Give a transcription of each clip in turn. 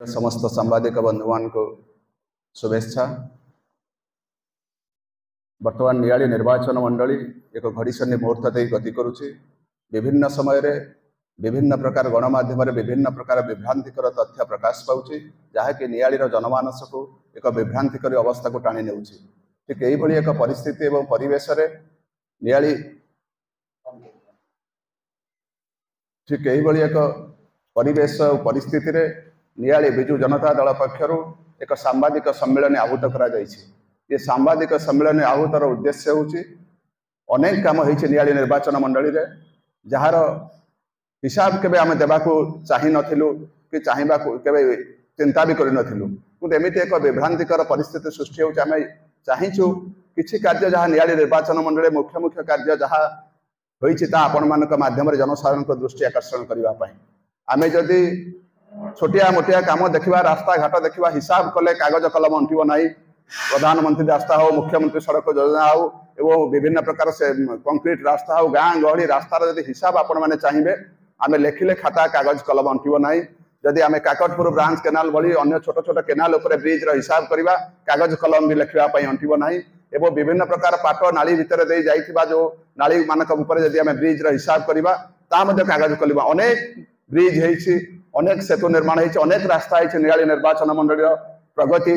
समस्त सांबादिक बंधुमान को शुभेच्छा। बर्तमान नियाली निर्वाचन मंडली एक घड़ीसन्नी मुहूर्त दे गति करुच्ची। विभिन्न समय रे विभिन्न प्रकार गणमाध्यम विभिन्न प्रकार विभ्रांतिकर तथ्य प्रकाश पाउची, जहाँकि नियालीर जनमानस को एक विभ्रांतिकर अवस्था को टाणी नेउची। ठीक यही एक परिस्थिति एवं परिवेश रे नियाली ठीक यही एक परिवेश परिस्थिति रे नियाली बिजु जनता दल पक्षर एक सांबादिक सम्मेलन आहूत करा जायछि। ये सांबादिक सम्मेलन आहूतर उद्देश्य होछि अनेक काम होइछि नियाली निर्वाचन मंडली रे, जहार हिसाब केबे आमे देबाकू चाहि नथिलु कि चाहिबा केबे चिंता भी करि नथिलु, किंतु एमिति एक विभ्रांतिकर परिस्थिति सृष्टि होछि। आमे चाहिछु किछि कार्य जहाँ नियाली निर्वाचन मंडली मुख्य मुख्य कार्य जहाँ होइछि ता आपण मानक माध्यम रे जनसाधारण को दृष्टि आकर्षण करिवा पई आमे जदि छोटिया मोटिया काम देखा, रास्ता घाट देखा, हिसाब कले कागज कलम अंटिब ना। प्रधानमंत्री रास्ता हो, मुख्यमंत्री सड़क योजना हो, एवं विभिन्न प्रकार से कंक्रीट रास्ता हो, गाँ गहली रास्तार यदि हिसाब आपण मैंने चाहिए आम लिखिले खाता कागज कलम अंटिब ना। जदि आम काकटपुर ब्रांच केनाल भली अन्य छोट छोट केनाल उपर ब्रिज हिसाब करवा, कागज कलम भी लिखापी अंटिब ना। एवं विभिन्न प्रकार पाट नाली भितर दे जाइथिबा जो नाली मानक उपर जदि आम ब्रिज हिसाब करवा ता मध्ये कागज कलम अनेक ब्रिज है, अनेक सेतु निर्माण है, अनेक रास्ता है। नियाली निर्वाचन मंडली प्रगति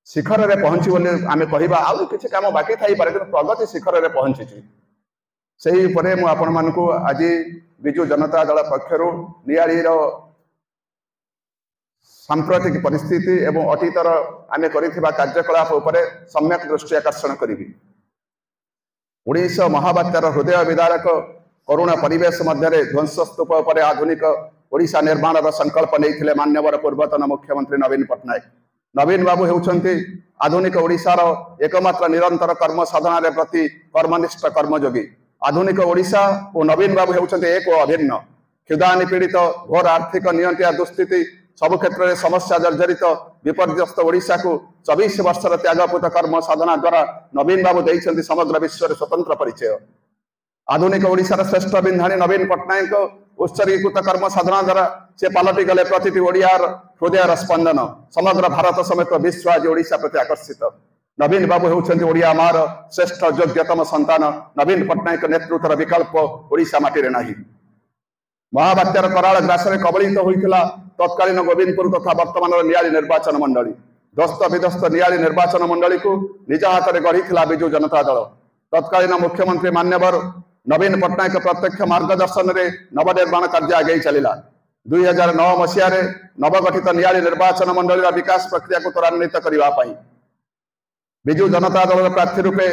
शिखर रे पहुंची बोली आमे कहिबा, आउ किछि काम बाकी थाई पारे, किंतु प्रगति शिखर रे पहुंची सही परे मु आपण मानकु आज बिजु जनता दल पक्षरु नियाली रो सांप्रतिक परिस्थिति एवं अतीतर आमे करिथिबा कार्यकलाप उपरे सम्यक दृष्टि आकर्षण करिबी। ओडिशा महाबात्यार हृदय विदारक करुणा परिवेश मध्य ध्वंस स्तूप पर आधुनिक ओडिशा निर्माण संकल्प नहीं मान्यवर पूर्वतन मुख्यमंत्री नवीन पट्टनायक। नवीन बाबू होउछंती आधुनिक ओडिशार एकमात्र निरंतर कर्म साधन प्रति कर्मनिष्ठ कर्मयोगी। आधुनिक ओडिशा और नवीन बाबू होउछंती एक अभिन्न। क्षुधा निपीड़ित घोर आर्थिक नियंत्रण दुस्थिति सबु क्षेत्र में समस्या जर्जरित विपर्यस्त ओडिशा को 24 वर्षर त्यागपूत कर्म साधना द्वारा नवीन बाबू देइछंती समग्र विश्व में स्वतंत्र परिचय। आधुनिक ओडिशार श्रेष्ठ बिंधाणी नवीन पट्टनायक उत्सर्गीकृत कर्म साधना द्वारा से पलटि गले प्रतिटी ओडियार हृदयर स्पंदन। समग्र भारत समेत विश्व आज ओडिशा प्रति आकर्षित। नवीन बाबू होउछंती ओडिया मार श्रेष्ठ योग्यतम संतान। नवीन पट्टनायक नेतृत्वर विकल्प ओडिशा माटी नाही। महाबात्यार कराल ग्रास कबलित होइथिला तत्कालीन गोविंदपुर तथा वर्तमान नियाली निर्वाचन मंडली। ध्वस्त विध्वस्त नियाली निर्वाचन मंडली को निज हाथ में गढ़ी बिजु जनता दल। तत्कालीन मुख्यमंत्री मान्यवर नवीन पट्टनायक प्रत्यक्ष मार्गदर्शन में नवनिर्माण कार्य आगे चलला। 2009 मसीह नवगठित नियाली निर्वाचन मंडली विकास प्रक्रिया को त्वरान्वित करने बिजु जनता दल प्रार्थी रूपे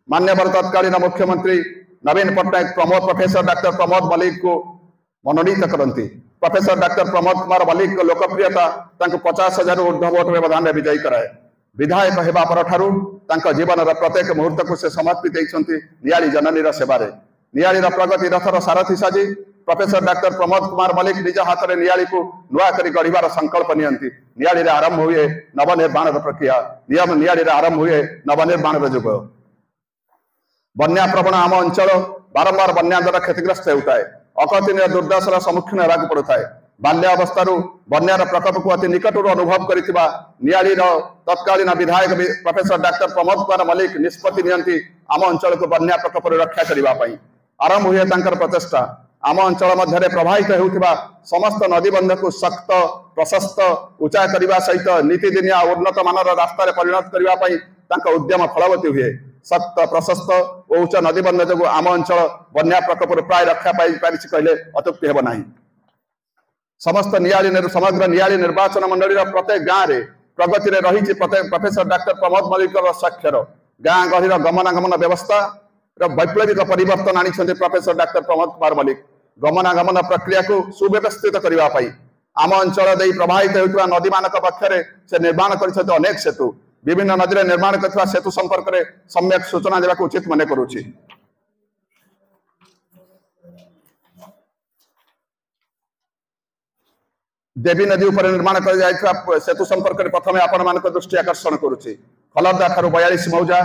मान्यवर तत्कालीन मुख्यमंत्री नवीन पट्टनायक प्रोफेसर डॉक्टर प्रमोद मल्लिक को मनोनीत करती। प्रोफेसर डॉक्टर प्रमोद कुमार मल्लिक को लोकप्रियता 50,000 ऊर्ध्व वोट व्यवधान में विजयी कराए। विधायक हेबा परठारु तांका जीवन प्रत्येक मुहूर्त को से समर्पित होइछंती नियाली जननी सेवारे। नियाली प्रगति रथर सारथी साजी प्रोफेसर डॉक्टर प्रमोद कुमार मल्लिक निज हाथ में नियाली को नुआ करी गढ़िबार संकल्प नियंती। नियाली रे आरंभ हुए नवनिर्माण प्रक्रिया। नियाली रे आरंभ हुए नवनिर्माण युग। बन्या प्रवण आम अंचल बारंबार बन्या द्वारा क्षतिग्रस्त होता है। अकथनीय दुर्दशार सम्मुखीन होगा पड़ता है। बाल्यावस्थार बन्यार प्रकोप को अति निकट अनुभव करिथिबा नियाली तत्कालीन विधायक प्रोफेसर डॉक्टर प्रमोद कुमार मल्लिक निष्पत्ति नियंती आम अंचल को बन्या प्रकोप रक्षा करने आरंभ हुए तांकर प्रचेष्टा। आम अंचल मध्य प्रवाहित होउथिबा समस्त नदीबंध को शक्त प्रशस्त उचा करने सहित नीतिदिनिया उन्नत मानर रास्तार परिणत करने उद्यम फलवती हुए। शक्त प्रशस्त और उच्च नदीबंध जो आम अंचल बन्या प्रकोप प्राय रक्षा पाई कहले अत्युक्ति हेब नाही। समस्त नियाली समग्र नियाली निर्वाचन मंडली प्रत्येक गाँव में प्रगति में रही प्रोफेसर डॉक्टर प्रमोद मल्लिक स्वाक्षर। गाँ गहलीर गमनागमन व्यवस्था वैप्लविक परिवर्तन आनी प्रोफेसर डॉक्टर प्रमोद कुमार मल्लिक। गमनागमन प्रक्रिया को सुव्यवस्थित करने आम अंचल दे प्रवाहित होता नदी मान पक्षरे से निर्माण कर अनेक सेतु। विभिन्न नदी निर्माण कर सेतु संपर्क में सम्यक सूचना देवा उचित मन करुछि। देवी नदी उपर निर्माण कर सेतु संपर्क में प्रथम आपण मान दृष्टि आकर्षण करुछि। खलरदा ठारू 42 मौजा,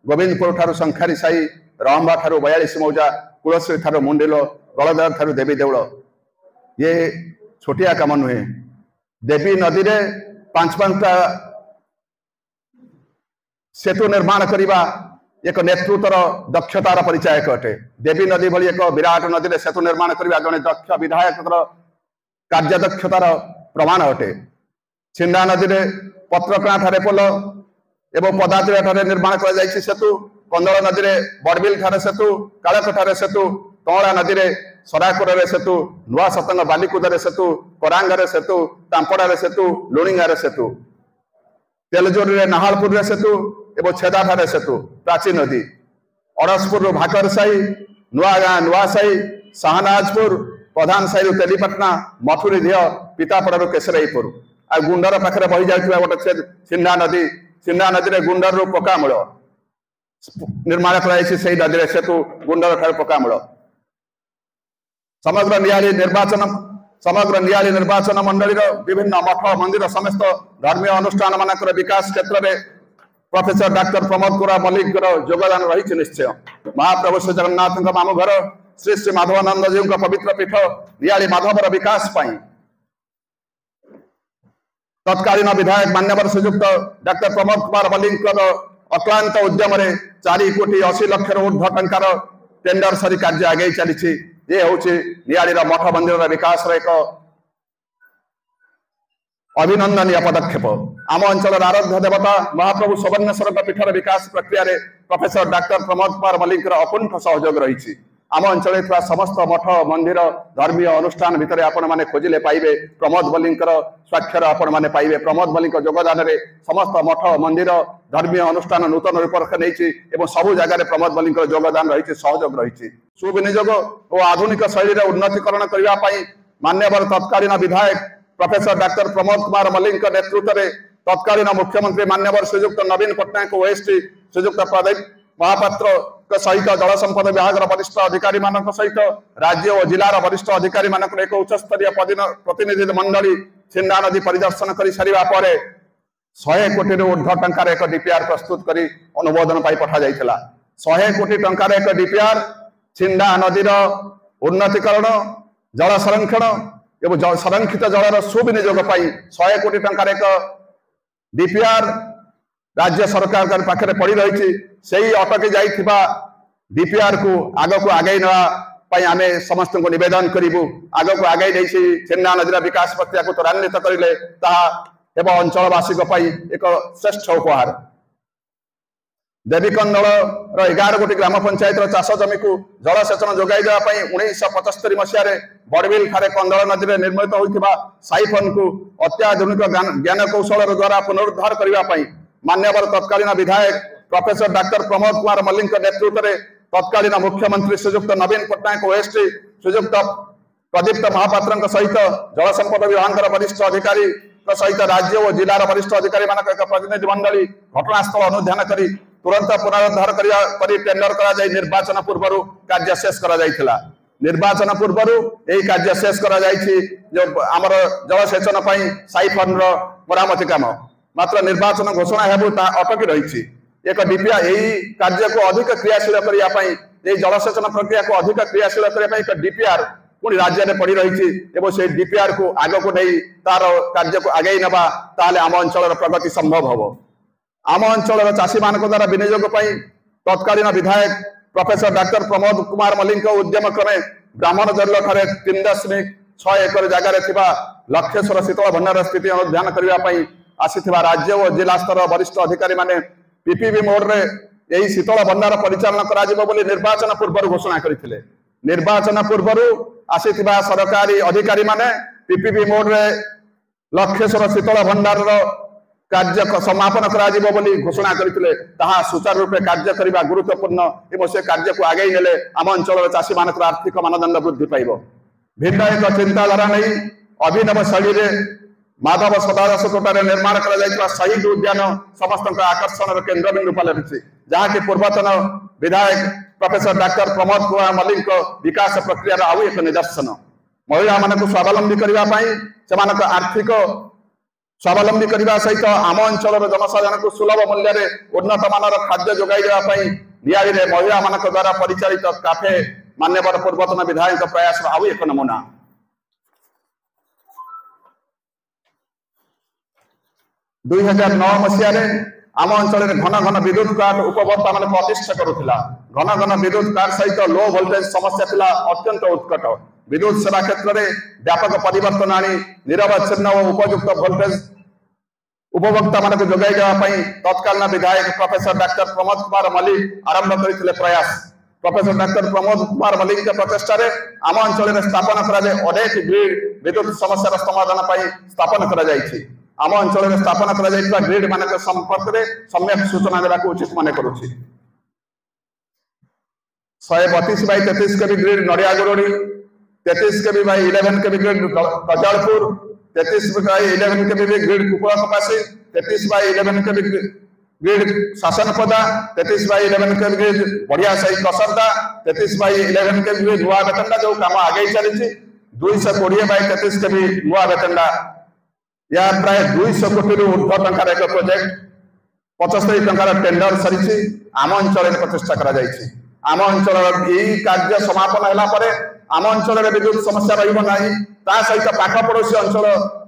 गोविंदपुर ठारू शंखारी साई, रंबा ठारू 42 मौजा, कुलश्री ठारू मुंडिलो, गलदार ठारू देवी देवल। ये छोटिया काम नुहे। देवी नदी रे 5-5टा सेतु निर्माण करने एक नेतृत्वर दक्षतार परिचायक अटे। देवी नदी भली एक विराट नदी रे सेतु निर्माण करने जड़े दक्ष विधायक कार्यदक्षतार प्रमाण अटे। छिंडा नदी रे पत्रकणा ठारे पोल एवं पदातिरा ठारे निर्माण कर सेतु, कंदल नदी रे बड़बिल ठारे सेतु, कालक ठारे सेतु, तौला नदी रे सराकुर रे सेतु, नुआ सतंग बालिकुद रे सेतु, करांग रे सेतु, तांपड़ा रे सेतु, लुणिंगा रे सेतु, तेलजोर रे नाहालपुर रे सेतु एवं छेदा ठारे सेतु, प्राची नदी, अड़सपुर भाकर साई, नुआगाँ नुआसाई, शाहनाजपुर, प्रधान साई तेलीपटना, मथुरी धिय, पितापड़ा केसरईपुर आ गुंडर पाखे बही जाता गोटे छिंडा नदी रे गुंडर पकामूल निर्माण कर नदी रे सेतु गुंडर ठारे पकामूल। समग्र नियाली निर्वाचन मंडली विभिन्न मठ मंदिर समस्त धर्मीय अनुष्ठान मानक विकास क्षेत्र में प्रोफेसर डॉक्टर प्रमोद कुमार मल्लिक योगदान रही निश्चय। महाप्रभु श्री जगन्नाथ मामू घर श्री श्री माधवानंद जी पवित्र पीठ नियाली माधवर विकास पाई तत्कालीन विधायक मान्यवर श्रीजुक्त डॉक्टर प्रमोद कुमार मल्लिक अक्लांत उद्यम 4,80,00,000 ऊर्ध्व टंकार टेंडर सरी कार्य आगे चली। ये हूँ नियाली मठ मंदिर विकास एक अभिनंदनीय पदक्षेप। आम अंचल आराध्य देवता महाप्रभु सुवर्णेश्वर पीठर विकास प्रक्रिया रे प्रोफेसर डॉक्टर प्रमोद कुमार मल्लिक अकुंठ सहयोग रही। आम अंचल समस्त मठ मंदिर धर्मीय अनुष्ठान भितर आपण माने खोजिले पाइबे प्रमोद मल्लिक स्वाक्षर आपण माने पाइबे। प्रमोद मल्लिक योगदान रे समस्त मठ मंदिर धर्मीय अनुष्ठान नूतन रूपरेखा नहीं एवं सबु जगह प्रमोद मल्लिक योगदान रही सहयोग रही। सुविनियोग और आधुनिक शैली उन्नतीकरण करने मान्यवर तत्कालीन विधायक प्रोफेसर डॉक्टर प्रमोद कुमार मल्लिक नेतृत्व में तत्कालीन मुख्यमंत्री मान्यवर श्रीजुक्त नवीन पट्टनायक ओएसटी श्रीजुक्त प्रदीप महापात्र सहित जल संपद विभाग वरिष्ठ अधिकारी मान सहित राज्य और जिलार वरिष्ठ अधिकारी मान एक उच्चस्तरीय प्रतिनिधि मंडली छिंडा नदी परिदर्शन कर सारा पर 100 कोटी ऊर्ध्व टंकार एक डीपीआर प्रस्तुत कर अनुमोदन पाई पठा जाइथिला। 100 कोटी टंकार एक डीपीआर छिंडा नदीर उन्नतीकरण जल संरक्षण एवं संरक्षित जलर सुविनियोग 100 कोटी टंकार एक डीपीआर राज्य सरकार पाखे पड़ी रही। से अटकी जाइथिबा डीपीआर को आग को आगे नापी आम समस्त को निवेदन करूँ। आग को आगे नहीं छिंडा नदीर विकास प्रक्रिया को त्वरान्वित करें एवं अंचलवासी एक श्रेष्ठ उपहार। देवीकंदल 11 गोटी ग्राम पंचायत चाष जमी को जलसेचन जोगाई देवाई 1975 मसीह बड़बिल ठारे कंदल नदी में निर्मित होता साइफन को अत्याधुनिक ज्ञान कौशल द्वारा पुनरुद्धार करने मान्यवर तत्कालीन विधायक प्रोफेसर डॉक्टर प्रमोद कुमार मल्लिक नेतृत्व में तत्कालीन मुख्यमंत्री श्रीजुक्त नवीन पट्टनायक ओएसटी श्रीजुक्त प्रदीप्त महापात्र सहित जल संपद विभाग वरिष्ठ अधिकारी सहित राज्य और जिलार वरिष्ठ अधिकारी मान एक प्रतिनिधि मंडली घटनास्थल अनुध्यान कर तुरंत पुनरुद्धार कर टेंडर कर निर्वाचन पूर्व कार्य शेष कर निर्वाचन पूर्व यही कार्य शेष कर आमर जलसेचन साइफन मरामती काम मात्र निर्वाचन घोषणा हेबु अटकी रही। एक डीपीआर यही कार्य को अधिक क्रियाशील करने जलसेचन प्रक्रिया को अधिक क्रियाशील करने एक डीपीआर पुणी राज्य में पड़ी रही से डीपीआर को आग को नहीं तार कार्य को आगे नवा ताले आम अंचल प्रगति संभव हम। आम अंचल चाषी मान द्वारा विनियोग तत्कालीन विधायक प्रोफेसर डॉक्टर प्रमोद कुमार मल्लिक उद्यम क्रमे ब्राह्मण जल ठारे 3.6 एकर जगह लक्षेश्वर शीतल भंडार स्थिति अनुध्यान करने आसीथिबा राज्य और जिला स्तर वरिष्ठ अधिकारी माने पीपीपी मोड रे यही शीतल भंडार परिचालन करा जिवो बोली निर्वाचन पूर्व घोषणा करथिले। निर्वाचन पूर्व आसीथिबा सरकारी अधिकारी माने पीपीपी मोड रे लक्षेश्वर शीतल भंडार कार्य समापन करा जिवो बोली घोषणा करथिले। ताहा सुचारू रूपे कार्य करिबा गुरुत्वपूर्ण एवं से कार्य को आगे नेले आम अंचल चाषी मानक आर्थिक मानदंड वृद्धि पाइबो। भिन्न एक चिंताधारा नहीं अभिनव शैली माधव सदादास तोटार निर्माण कर शहीद उद्यान समस्त आकर्षण केन्द्र बिंदु पलटि जहाँकि पूर्वतन विधायक प्रोफेसर डॉक्टर प्रमोद कुमार मल्लिक विकास प्रक्रिया आउ एक निदर्शन। महिला मानक स्वावलंबी करने आर्थिक स्वावलंबी करने सहित आम अंचल जनसाधारण को सुलभ मूल्य उन्नत मानर खाद्य जोगाई देवाई नियाली महिला मान द्वारा परिचालित काफे मान्यवर पूर्वतन विधायक प्रयास आउ एक नमूना। 2009 मसीह आम अंचल घन घन विद्युत कार्ड उपभोक्ता मान प्रतिष्ठा करुला। घन घन विद्युत कार्ड सहित लो वोल्टेज समस्या थिला अत्यंत उत्कट। विद्युत सेवा क्षेत्र में व्यापक परिवर्तन आनी निरवच्छिन्न और उपयुक्त वोल्टेज उपभोक्ता मान जोगाई देवाई तत्कालीन विधायक प्रोफेसर डॉक्टर प्रमोद कुमार मल्लिक आरंभ करते प्रयास। प्रोफेसर डॉक्टर प्रमोद कुमार मल्लिक प्रचेषा आम अंचल स्थापन कर अनेक ग्रिड विद्युत समस्या समाधान स्थापन कर आम अंचल स्थापन कर ग्रिड मान संपर्क में सम्यक सूचना देवा उचित मन करुच्ची। 132 बाई 33 के ग्रिड नड़िया गुरड़ी, 33 के बाई 11 के ग्रिड गजालपुर, 33 बाई 11 के ग्रिड कुकुड़ा कपासी, 33 बाई 11 के ग्रिड शासनपदा, 33 बाई 11 के ग्रिड बढ़िया सही कसरदा, 33 बाई 11 के ग्रिड नुआ बेतंडा जो काम आगे चली 220 बाई 33 के भी नुआ बेतंडा या प्राय 200 कोटी ऊर्ध्व टंकार एक प्रोजेक्ट 75 टंकार टेंडर सरी आम अंचल प्रतिष्ठा करा जायछि। आम अंचल यही कार्य समापन होला परे आम अंचल विद्युत समस्या रहिबो नाही। ता सहित पाख पड़ोसी अंचल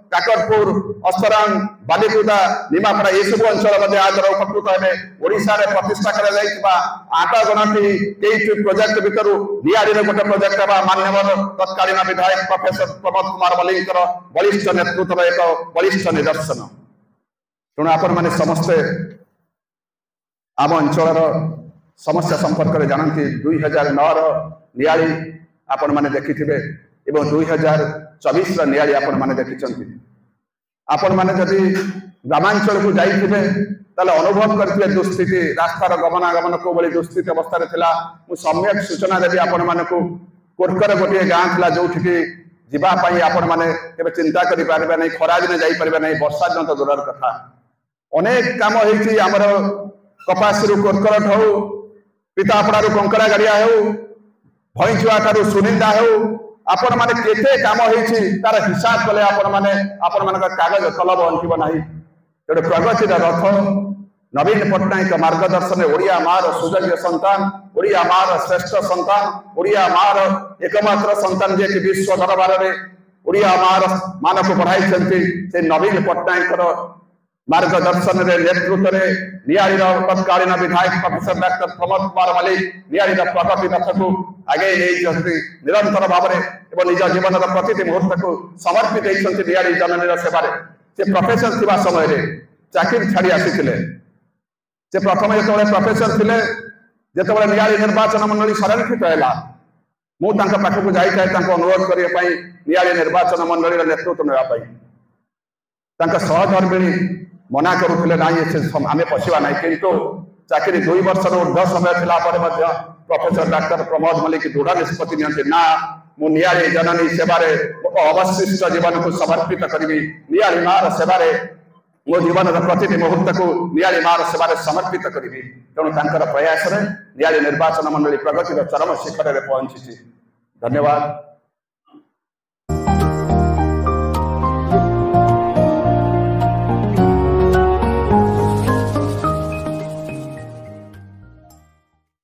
काकटपुर, अस्तरांग, बालीकुदा, निमापड़ा ये सब अंचल मध्य आज उपकृत हेबे। ओडिशा रे प्रतिष्ठा करा जायतिबा 8 गणति केई प्रोजेक्ट भितरु नियारी रे गोटे प्रोजेक्ट बा मान्यवर तत्कालीन विधायक प्रोफेसर प्रमोद कुमार मल्लिक बलिष्ठ नेतृत्व एक बलिष्ठ निदर्शन। तेणु आपण माने समस्ते आम अंचल समस्या संपर्क में जानती 2009 नियाली आपण माने देखिथिबे एवं 2024 नियाली आपण माने देखिचंती। आपण माने जदि ग्रामांचल को जाइथिबे ताले अनुभव करथिबे दुस्थिति रास्तार गमनागमन को बड़ी दुस्थिति अवस्था रे थिला। मु सम्यक सूचना देबी आपण माने को कोरकर गोटे गाँ थिला जोठी कि जीवा पई आपण माने केबे चिंता करि पारबे नै, खरा दिन जाई पारबे नै, वर्षा दिन तो दूरर कथा। अनेक काम होईछि हमर कपासरु कोरकर हो, पितापड़ारू कंकड़ा गाड़िया हो, भईचुआ ठारू सुनिंदा हो, आपण माने केते काम होईछि तार हिसाब कले आपण माने कागज कलम अंकिब नाही। तेणु प्रगतिर रथ नवीन पट्टनायक मार्गदर्शन ओडिया मार सुजोग्य संतान, ओडिया मार श्रेष्ठ संतान, ओडिया मार एकमात्र संतान जे कि विश्व दरबार में ओडिया मार मान को बढ़ाई से नवीन पट्टनायक मार्गदर्शन रे नेतृत्व रे नियारी तत्कालीन विधायक प्रोफेसर डॉक्टर प्रमोद कुमार मल्लिक नियारी प्रगति रथ को आगे निरंतर भाव में एवं निज जीवन प्रति मुहूर्त को समर्पित होती नियारी जननी सेवा। से प्रोफेसर थिबा समय रे चाकरी छाड़ी आसीथिले। से प्रथम जो प्रोफेसर थिले जेतेबेले नियारी निर्वाचन मंडली संरक्षित हैला मु तांका पाखकु जाई थाए तांको अनुरोध करिया पई नियारी निर्वाचन मंडली नेतृत्व नेबा पई। तांका सहधर्मिणी मना करुले ना आम पशिवा ना किंतु चाकरी 2 वर्ष ऊर्ध्व समय थिला परे मध्य प्रोफेसर डॉक्टर प्रमोद मल्लिक दृढ़ निष्पत्ति नियंती ना मु नियारी जननी सेवारे अवशिष्ट जीवन को समर्पित करी नियारी मार सेवारे मो जीवन प्रति मुहूर्त को नियारी मार सेवारे समर्पित करी। तेणु तांकर प्रयास रे नियारी निर्वाचन मंडली प्रगतिर चरम शिखर में पहुंची। धन्यवाद।